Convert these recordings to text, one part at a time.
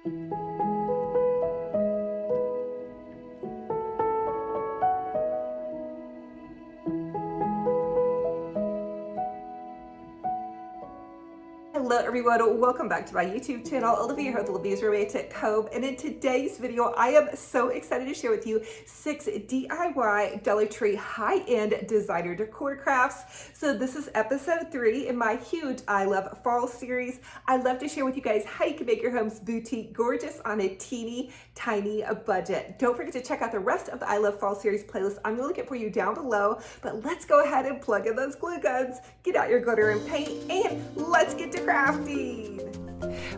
Hello everyone, welcome back to my YouTube channel. Olivia here with Olivia's Romantic Home, and in today's video I am so excited to share with you 6 DIY Dollar Tree high-end designer decor crafts. So this is episode 3 in my huge I Love Fall series. I love to share with you guys how you can make your homes boutique gorgeous on a teeny tiny budget. Don't forget to check out the rest of the I Love Fall series playlist. I'm gonna link it for you down below, but let's go ahead and plug in those glue guns, get out your glitter and paint, and let's get to crafting.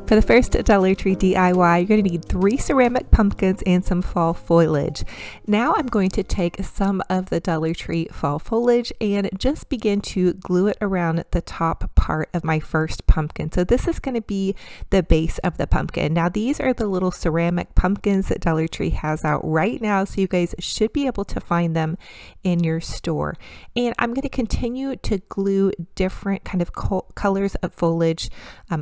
For the first Dollar Tree DIY, you're going to need 3 ceramic pumpkins and some fall foliage. Now I'm going to take some of the Dollar Tree fall foliage and just begin to glue it around the top part of my first pumpkin. So this is going to be the base of the pumpkin. Now these are the little ceramic pumpkins that Dollar Tree has out right now, so you guys should be able to find them in your store. And I'm going to continue to glue different kind of colors of foliage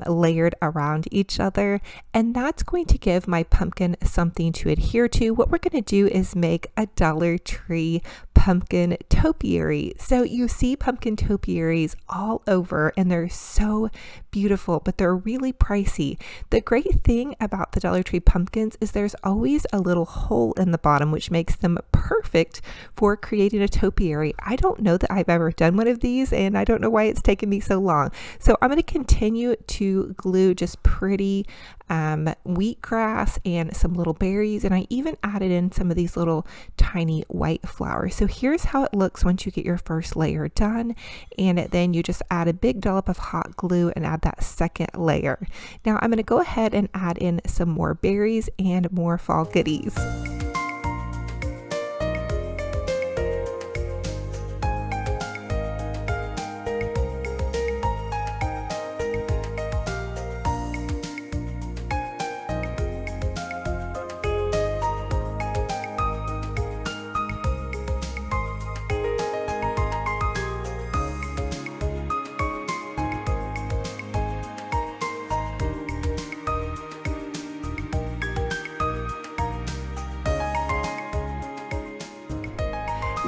layered around each other, and that's going to give my pumpkin something to adhere to. What we're going to do is make a Dollar Tree pumpkin topiary. So you see pumpkin topiaries all over and they're so beautiful, but they're really pricey. The great thing about the Dollar Tree pumpkins is there's always a little hole in the bottom, which makes them perfect for creating a topiary. I don't know that I've ever done one of these, and I don't know why it's taken me so long. So I'm going to continue to glue just pretty wheatgrass and some little berries, and I even added in some of these little tiny white flowers. So here's how it looks once you get your first layer done, and then you just add a big dollop of hot glue and add that second layer. Now I'm going to go ahead and add in some more berries and more fall goodies.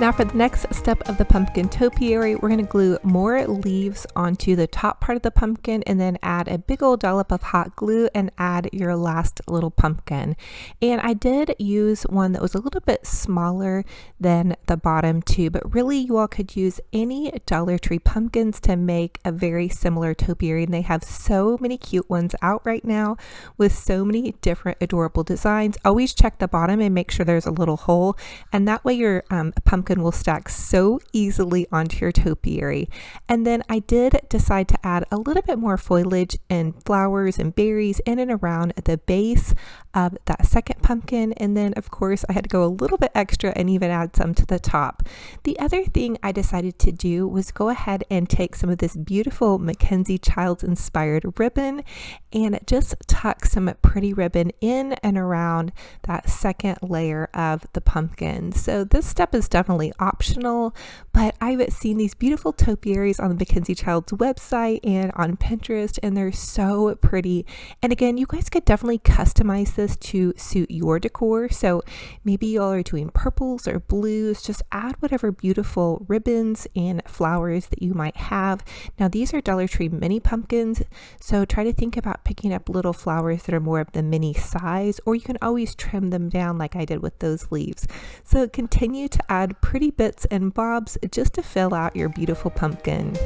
Now for the next step of the pumpkin topiary, we're going to glue more leaves onto the top part of the pumpkin and then add a big old dollop of hot glue and add your last little pumpkin. And I did use one that was a little bit smaller than the bottom two, but really you all could use any Dollar Tree pumpkins to make a very similar topiary, and they have so many cute ones out right now with so many different adorable designs. Always check the bottom and make sure there's a little hole, and that way your pumpkin will stack so easily onto your topiary. And then I did decide to add a little bit more foliage and flowers and berries in and around the base of that second pumpkin, and then of course I had to go a little bit extra and even add some to the top. The other thing I decided to do was go ahead and take some of this beautiful Mackenzie Childs inspired ribbon and just tuck some pretty ribbon in and around that second layer of the pumpkin. So this step is definitely optional, but I've seen these beautiful topiaries on the Mackenzie Childs website and on Pinterest, and they're so pretty. And again, you guys could definitely customize this to suit your decor. So maybe y'all are doing purples or blues, just add whatever beautiful ribbons and flowers that you might have. Now these are Dollar Tree mini pumpkins, so try to think about picking up little flowers that are more of the mini size, or you can always trim them down like I did with those leaves. So continue to add pretty bits and bobs just to fill out your beautiful pumpkin.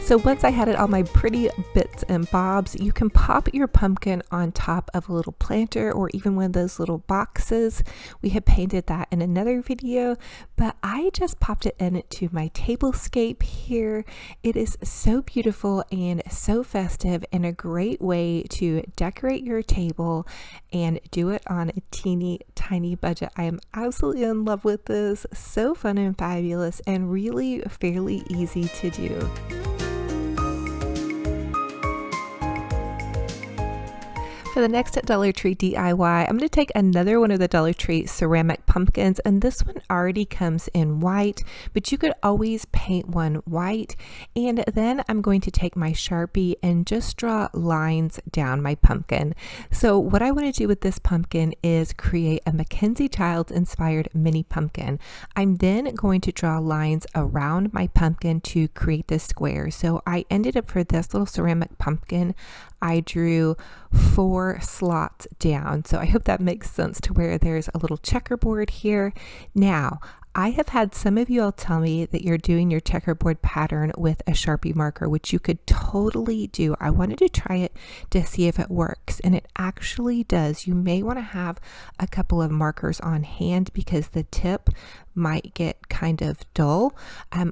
So once I had it all my pretty bits and bobs, you can pop your pumpkin on top of a little planter or even one of those little boxes. We had painted that in another video, but I just popped it into my tablescape here. It is so beautiful and so festive and a great way to decorate your table and do it on a teeny tiny budget. I am absolutely in love with this. So fun and fabulous and really fairly easy to do. For the next Dollar Tree DIY, I'm going to take another one of the Dollar Tree ceramic pumpkins, and this one already comes in white, but you could always paint one white. And then I'm going to take my Sharpie and just draw lines down my pumpkin. So what I want to do with this pumpkin is create a Mackenzie Childs inspired mini pumpkin. I'm then going to draw lines around my pumpkin to create this square. So I ended up, for this little ceramic pumpkin, I drew 4 slots down. So I hope that makes sense to where there's a little checkerboard here. Now, I have had some of you all tell me that you're doing your checkerboard pattern with a Sharpie marker, which you could totally do. I wanted to try it to see if it works, and it actually does. You may want to have a couple of markers on hand because the tip might get kind of dull.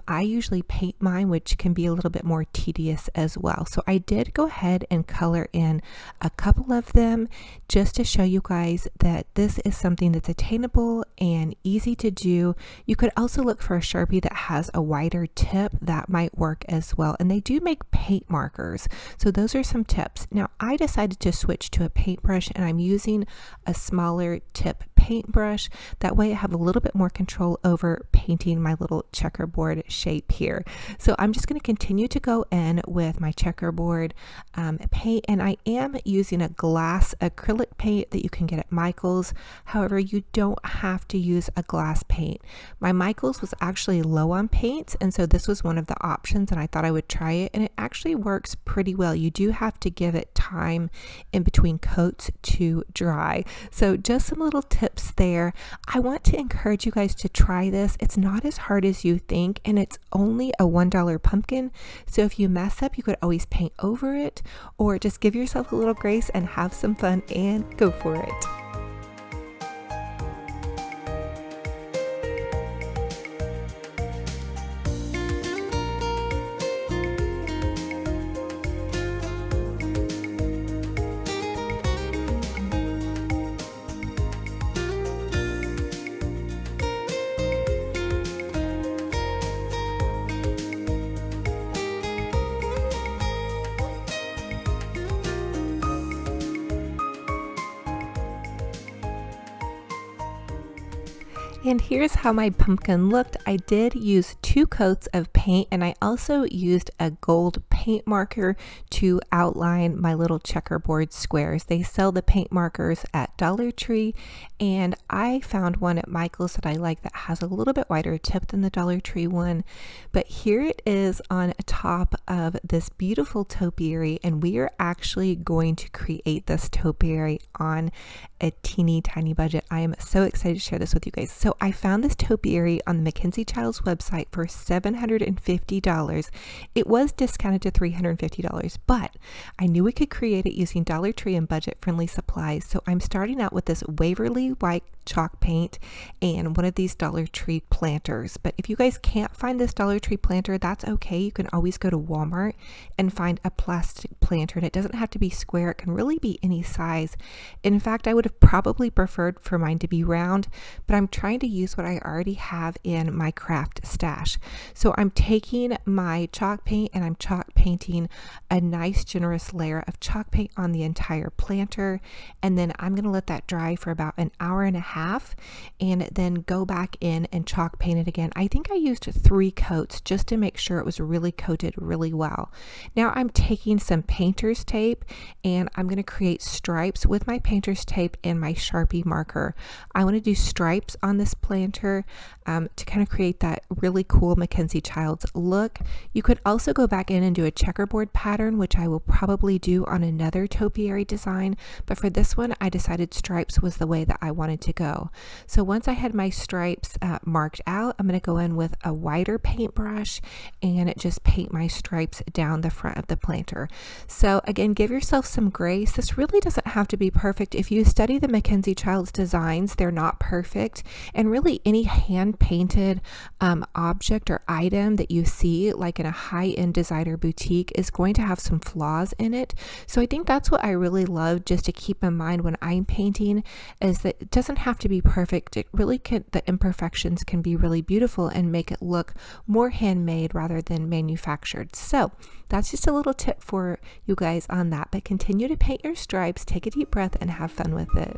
I usually paint mine, which can be a little bit more tedious as well. So I did go ahead and color in a couple of them just to show you guys that this is something that's attainable and easy to do. You could also look for a Sharpie that has a wider tip. That might work as well. And they do make paint markers. So those are some tips. Now I decided to switch to a paintbrush, and I'm using a smaller tip paintbrush. That way I have a little bit more control over painting my little checkerboard shape here. So I'm just going to continue to go in with my checkerboard paint, and I am using a glass acrylic paint that you can get at Michael's. However, you don't have to use a glass paint. My Michael's was actually low on paints, and so this was one of the options, and I thought I would try it, and it actually works pretty well. You do have to give it time in between coats to dry. So just some little tips there. I want to encourage you guys to try this. It's not as hard as you think, and it's only a $1 pumpkin. So if you mess up, you could always paint over it, or just give yourself a little grace and have some fun and go for it. And here's how my pumpkin looked. I did use 2 coats of paint, and I also used a gold paint marker to outline my little checkerboard squares. They sell the paint markers at Dollar Tree, and I found one at Michael's that I like that has a little bit wider tip than the Dollar Tree one. But here it is on top of this beautiful topiary, and we are actually going to create this topiary on a teeny tiny budget. I am so excited to share this with you guys. So I found this topiary on the Mackenzie Childs website for $750. It was discounted to $350, but I knew we could create it using Dollar Tree and budget-friendly supplies. So I'm starting out with this Waverly white chalk paint and one of these Dollar Tree planters. But if you guys can't find this Dollar Tree planter, that's okay. You can always go to Walmart and find a plastic planter, and it doesn't have to be square. It can really be any size. In fact, I would have probably preferred for mine to be round, but I'm trying to use what I already have in my craft stash. So I'm taking my chalk paint and I'm chalk painting a nice generous layer of chalk paint on the entire planter, and then I'm going to let that dry for about an hour and a half and then go back in and chalk paint it again. I think I used 3 coats just to make sure it was really coated really well. Now I'm taking some painter's tape and I'm going to create stripes with my painter's tape and my Sharpie marker. I want to do stripes on this planter to kind of create that really cool Mackenzie Childs look. You could also go back in and do a checkerboard pattern, which I will probably do on another topiary design, but for this one I decided stripes was the way that I wanted to go. So once I had my stripes marked out, I'm going to go in with a wider paintbrush and just paint my stripes down the front of the planter. So again, give yourself some grace. This really doesn't have to be perfect. If you study the Mackenzie Childs designs, they're not perfect, and really any hand painted object or item that you see like in a high-end designer boutique is going to have some flaws in it. So I think that's what I really love just to keep in mind when I'm painting, is that it doesn't have to be perfect. It really can, the imperfections can be really beautiful and make it look more handmade rather than manufactured. So that's just a little tip for you guys on that, but continue to paint your stripes, take a deep breath, and have fun with it.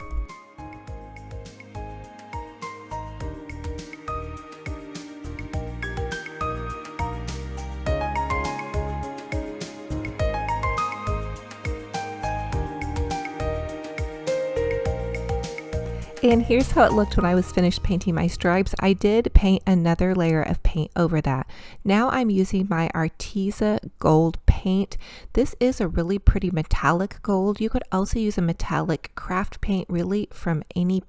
And here's how it looked when I was finished painting my stripes. I did paint another layer of paint over that. Now I'm using my Arteza gold paint. This is a really pretty metallic gold. You could also use a metallic craft paint really from any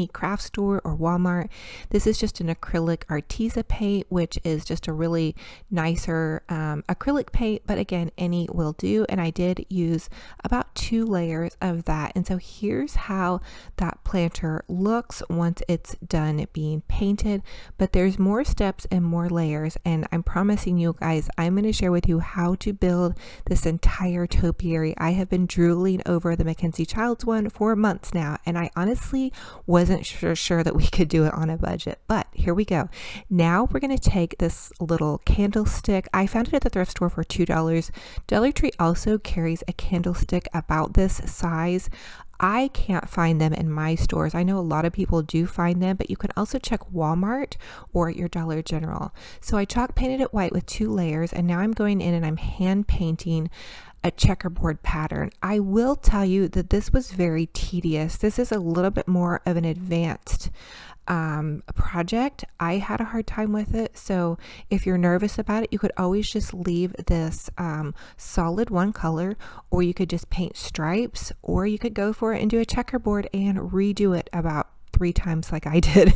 craft store or Walmart. This is just an acrylic Arteza paint, which is just a really nicer acrylic paint, but again, any will do. And I did use about 2 layers of that. And so here's how that planter looks once it's done being painted, but there's more steps and more layers, and I'm promising you guys I'm going to share with you how to build this entire topiary. I have been drooling over the Mackenzie Childs one for months now, and I honestly wasn't sure that we could do it on a budget, but here we go. Now we're going to take this little candlestick. I found it at the thrift store for $2. Dollar Tree also carries a candlestick about this size. I can't find them in my stores. I know a lot of people do find them, but you can also check Walmart or your Dollar General. So I chalk painted it white with 2 layers, and now I'm going in and I'm hand painting a checkerboard pattern. I will tell you that this was very tedious. This is a little bit more of an advanced project. I had a hard time with it, so if you're nervous about it, you could always just leave this solid one color, or you could just paint stripes, or you could go for it and do a checkerboard and redo it about 3 times like I did.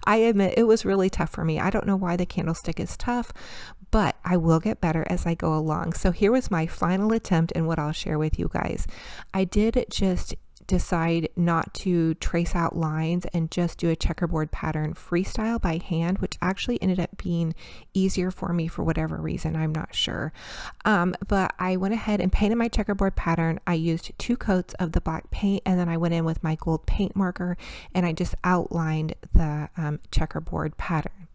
I admit it was really tough for me. I don't know why the candlestick is tough, but I will get better as I go along. So here was my final attempt and what I'll share with you guys. I did just decide not to trace out lines and just do a checkerboard pattern freestyle by hand, which actually ended up being easier for me for whatever reason, I'm not sure. But I went ahead and painted my checkerboard pattern. I used 2 coats of the black paint, and then I went in with my gold paint marker and I just outlined the checkerboard pattern.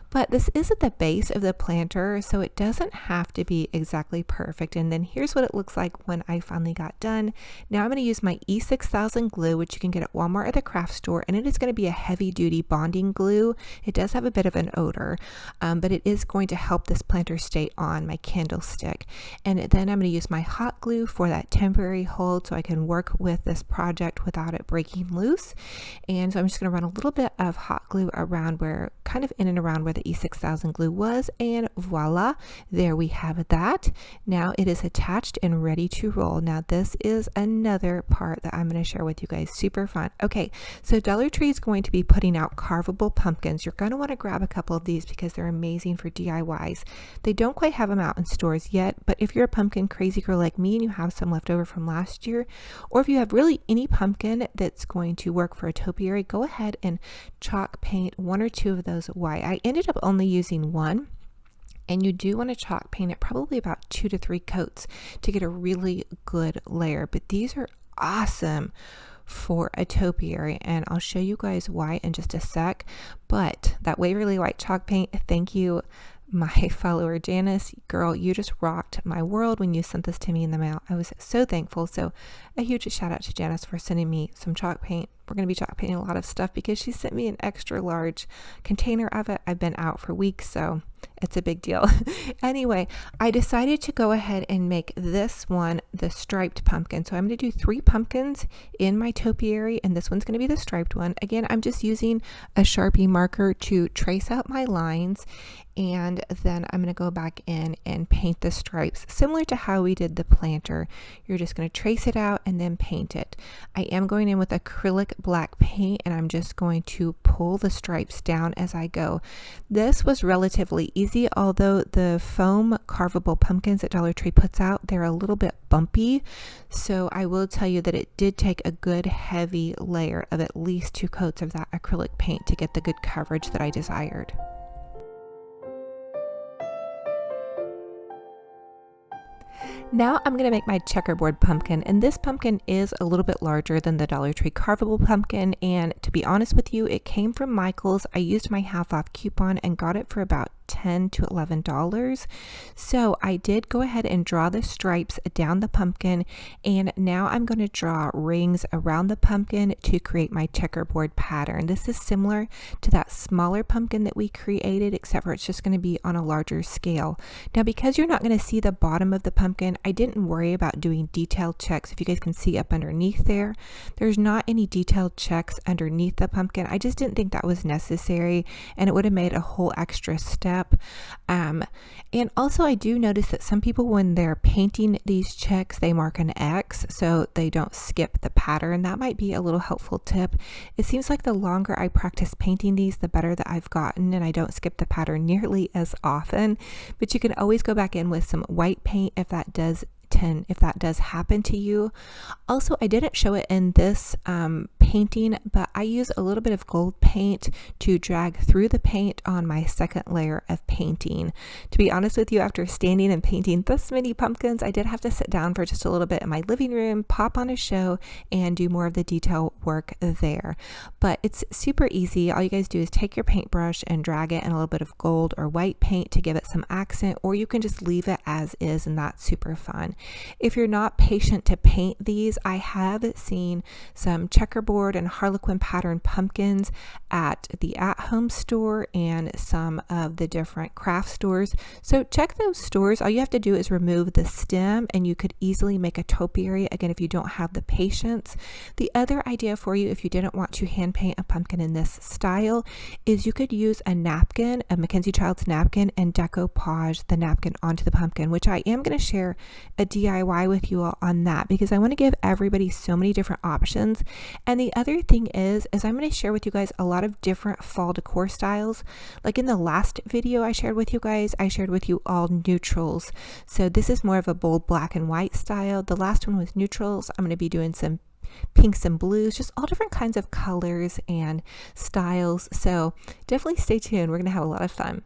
But this is at the base of the planter, so it doesn't have to be exactly perfect. And then here's what it looks like when I finally got done. Now I'm going to use my E6000 glue, which you can get at Walmart or the craft store, and it is going to be a heavy duty bonding glue. It does have a bit of an odor, but it is going to help this planter stay on my candlestick. And then I'm going to use my hot glue for that temporary hold so I can work with this project without it breaking loose. And so I'm just going to run a little bit of hot glue around where, kind of in and around where the E6000 glue was, and voila, there we have that. Now it is attached and ready to roll. Now this is another part that I'm going to share with you guys. Super fun. Okay, so Dollar Tree is going to be putting out carvable pumpkins. You're going to want to grab a couple of these because they're amazing for DIYs. They don't quite have them out in stores yet, but if you're a pumpkin crazy girl like me and you have some left over from last year, or if you have really any pumpkin that's going to work for a topiary, go ahead and chalk paint 1 or 2 of those white. I ended up only using 1, and you do want to chalk paint it probably about 2 to 3 coats to get a really good layer. But these are awesome for a topiary, and I'll show you guys why in just a sec. But that Waverly White chalk paint, thank you, my follower Janice. Girl, you just rocked my world when you sent this to me in the mail. I was so thankful. So a huge shout out to Janice for sending me some chalk paint. We're going to be chalk painting a lot of stuff because she sent me an extra large container of it. I've been out for weeks, so it's a big deal. Anyway, I decided to go ahead and make this one the striped pumpkin. So I'm going to do 3 pumpkins in my topiary, and this one's going to be the striped one. Again, I'm just using a Sharpie marker to trace out my lines, and then I'm going to go back in and paint the stripes similar to how we did the planter. You're just going to trace it out and then paint it. I am going in with acrylic black paint, and I'm just going to pull the stripes down as I go. This was relatively easy, although the foam carvable pumpkins that Dollar Tree puts out, they're a little bit bumpy. So I will tell you that it did take a good heavy layer of at least 2 coats of that acrylic paint to get the good coverage that I desired. Now I'm going to make my checkerboard pumpkin, and this pumpkin is a little bit larger than the Dollar Tree carvable pumpkin, and to be honest with you, it came from Michael's. I used my half off coupon and got it for about $10 to $11. So I did go ahead and draw the stripes down the pumpkin, and now I'm going to draw rings around the pumpkin to create my checkerboard pattern. This is similar to that smaller pumpkin that we created, except for it's just going to be on a larger scale. Now, because you're not going to see the bottom of the pumpkin, I didn't worry about doing detailed checks. If you guys can see up underneath there, there's not any detailed checks underneath the pumpkin. I just didn't think that was necessary, and it would have made a whole extra step. And also I do notice that some people, when they're painting these checks, they mark an X so they don't skip the pattern. That might be a little helpful tip. It seems like the longer I practice painting these, the better that I've gotten, and I don't skip the pattern nearly as often. But you can always go back in with some white paint if that does happen to you. Also, I didn't show it in this painting, but I use a little bit of gold paint to drag through the paint on my second layer of painting. To be honest with you, after standing and painting this many pumpkins, I did have to sit down for just a little bit in my living room, pop on a show, and do more of the detail work there. But it's super easy. All you guys do is take your paintbrush and drag it in a little bit of gold or white paint to give it some accent, or you can just leave it as is, and that's super fun. If you're not patient to paint these, I have seen some checkerboard and harlequin pattern pumpkins at the at-home store and some of the different craft stores. So check those stores. All you have to do is remove the stem, and you could easily make a topiary, again, if you don't have the patience. The other idea for you, if you didn't want to hand paint a pumpkin in this style, is you could use a napkin, a Mackenzie Childs napkin, and decoupage the napkin onto the pumpkin, which I am going to share a DIY with you all on that, because I want to give everybody so many different options. And the other thing is I'm going to share with you guys a lot of different fall decor styles. Like in the last video I shared with you guys, I shared with you all neutrals. So this is more of a bold black and white style. The last one was neutrals. I'm going to be doing some pinks and blues, just all different kinds of colors and styles. So definitely stay tuned. We're going to have a lot of fun.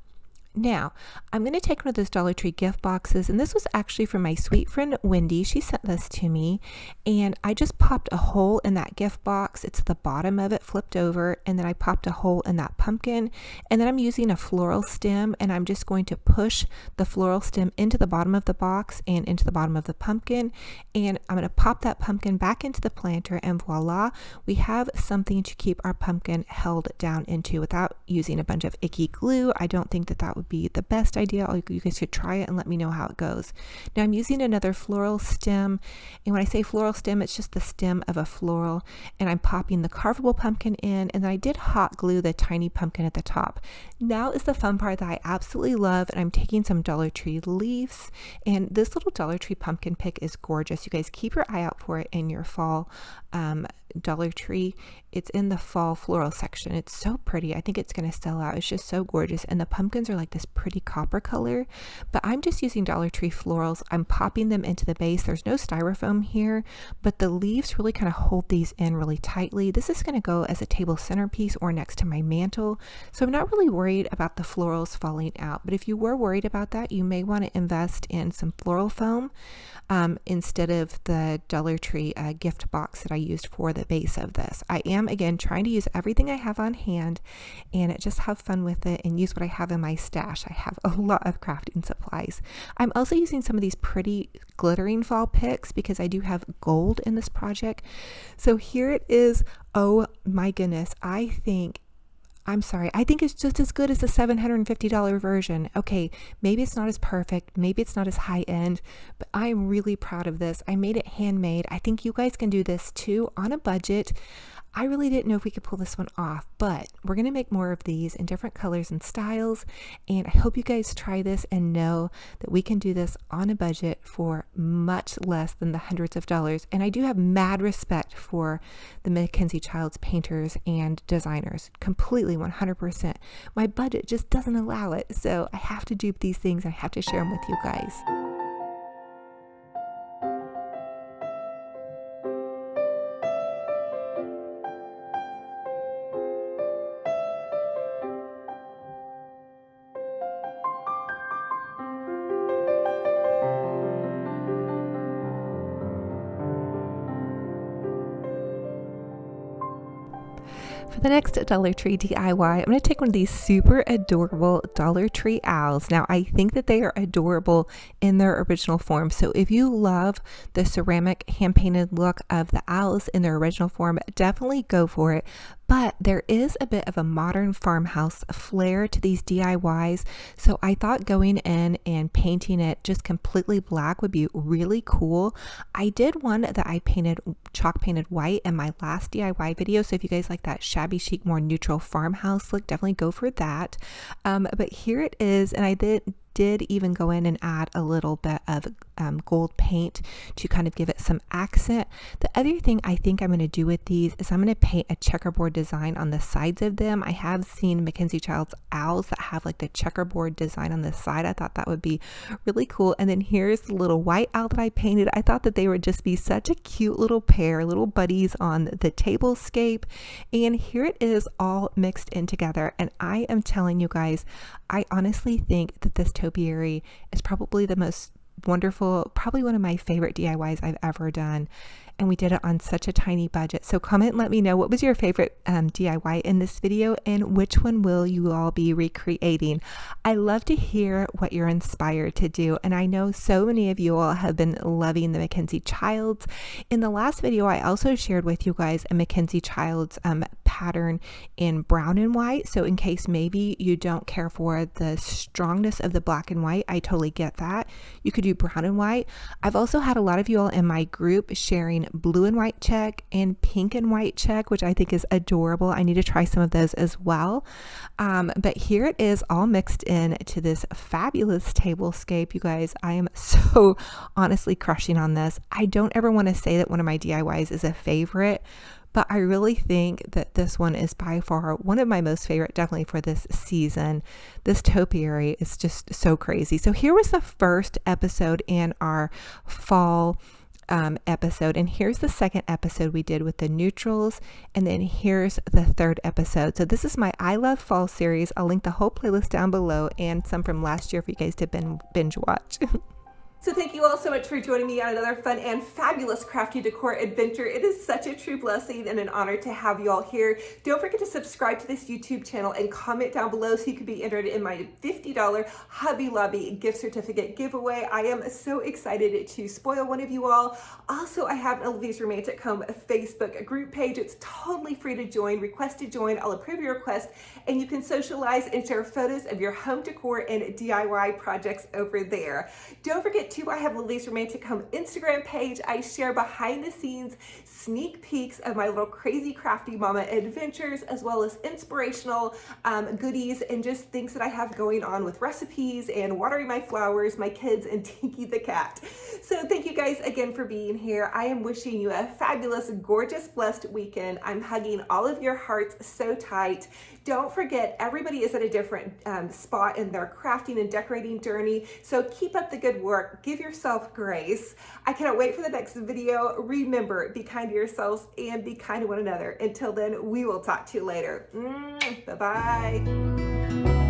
Now, I'm going to take one of those Dollar Tree gift boxes, and this was actually from my sweet friend Wendy. She sent this to me, and I just popped a hole in that gift box. It's the bottom of it flipped over, and then I popped a hole in that pumpkin, and then I'm using a floral stem, and I'm just going to push the floral stem into the bottom of the box and into the bottom of the pumpkin, and I'm going to pop that pumpkin back into the planter, and voila, we have something to keep our pumpkin held down into without using a bunch of icky glue. I don't think that that would be the best idea. You guys should try it and let me know how it goes. Now I'm using another floral stem, and when I say floral stem, it's just the stem of a floral, and I'm popping the carvable pumpkin in, and then I did hot glue the tiny pumpkin at the top. Now is the fun part that I absolutely love, and I'm taking some Dollar Tree leaves, and this little Dollar Tree pumpkin pick is gorgeous. You guys keep your eye out for it in your fall Dollar Tree. It's in the fall floral section. It's so pretty. I think it's going to sell out. It's just so gorgeous, and the pumpkins are like this pretty copper color, but I'm just using Dollar Tree florals. I'm popping them into the base. There's no styrofoam here, but the leaves really kind of hold these in really tightly. This is going to go as a table centerpiece or next to my mantle, so I'm not really worried about the florals falling out. But if you were worried about that, you may want to invest in some floral foam instead of the Dollar Tree gift box that I used for the base of this. I am, again, trying to use everything I have on hand and just have fun with it and use what I have in my stash. I have a lot of crafting supplies. I'm also using some of these pretty glittering fall picks because I do have gold in this project. So here it is. Oh my goodness. I think I'm sorry, I think it's just as good as the $750 version. Okay, maybe it's not as perfect, maybe it's not as high end, but I'm really proud of this. I made it handmade. I think you guys can do this too on a budget. I really didn't know if we could pull this one off, but we're going to make more of these in different colors and styles. And I hope you guys try this and know that we can do this on a budget for much less than the hundreds of dollars. And I do have mad respect for the Mackenzie Childs painters and designers, completely 100%. My budget just doesn't allow it. So I have to dupe these things. I have to share them with you guys. For the next Dollar Tree DIY, I'm going to take one of these super adorable Dollar Tree owls. Now, I think that they are adorable in their original form. So if you love the ceramic hand-painted look of the owls in their original form, definitely go for it. But there is a bit of a modern farmhouse flair to these DIYs. So I thought going in and painting it just completely black would be really cool. I did one that I painted chalk painted white in my last DIY video. So if you guys like that shabby chic, more neutral farmhouse look, definitely go for that. But here it is. And I did even go in and add a little bit of gold paint to kind of give it some accent. The other thing I think I'm going to do with these is I'm going to paint a checkerboard design on the sides of them. I have seen Mackenzie Childs owls that have like the checkerboard design on the side. I thought that would be really cool. And then here's the little white owl that I painted. I thought that they would just be such a cute little pair, little buddies on the tablescape. And here it is all mixed in together. And I am telling you guys, I honestly think that this topiary is probably the most wonderful, probably one of my favorite DIYs I've ever done. And we did it on such a tiny budget. So comment and let me know, what was your favorite DIY in this video, and which one will you all be recreating? I love to hear what you're inspired to do. And I know so many of you all have been loving the Mackenzie Childs. In the last video, I also shared with you guys a Mackenzie Childs pattern in brown and white. So in case maybe you don't care for the strongness of the black and white, I totally get that. You could do brown and white. I've also had a lot of you all in my group sharing blue and white check and pink and white check, which I think is adorable. I need to try some of those as well. But here it is all mixed in to this fabulous tablescape. You guys, I am so honestly crushing on this. I don't ever want to say that one of my DIYs is a favorite, but I really think that this one is by far one of my most favorite, definitely for this season. This topiary is just so crazy. So here was the first episode in our fall episode, and here's the second episode we did with the neutrals, and then here's the third episode. So this is my I Love Fall series. I'll link the whole playlist down below and some from last year for you guys to binge watch. So thank you all so much for joining me on another fun and fabulous crafty decor adventure. It is such a true blessing and an honor to have you all here. Don't forget to subscribe to this YouTube channel and comment down below so you can be entered in my $50 Hobby Lobby gift certificate giveaway. I am so excited to spoil one of you all. Also, I have Olivia's Romantic Home Facebook group page. It's totally free to join. Request to join. I'll approve your request, and you can socialize and share photos of your home decor and DIY projects over there. Don't forget too, I have Olivia's Romantic Home Instagram page. I share behind the scenes sneak peeks of my little crazy crafty mama adventures, as well as inspirational goodies and just things that I have going on with recipes and watering my flowers, my kids, and Tinky the cat. So thank you guys again for being here. I am wishing you a fabulous, gorgeous, blessed weekend. I'm hugging all of your hearts so tight. Don't forget, everybody is at a different spot in their crafting and decorating journey. So keep up the good work. Give yourself grace. I cannot wait for the next video. Remember, be kind to yourselves and be kind to one another. Until then, we will talk to you later. Bye-bye.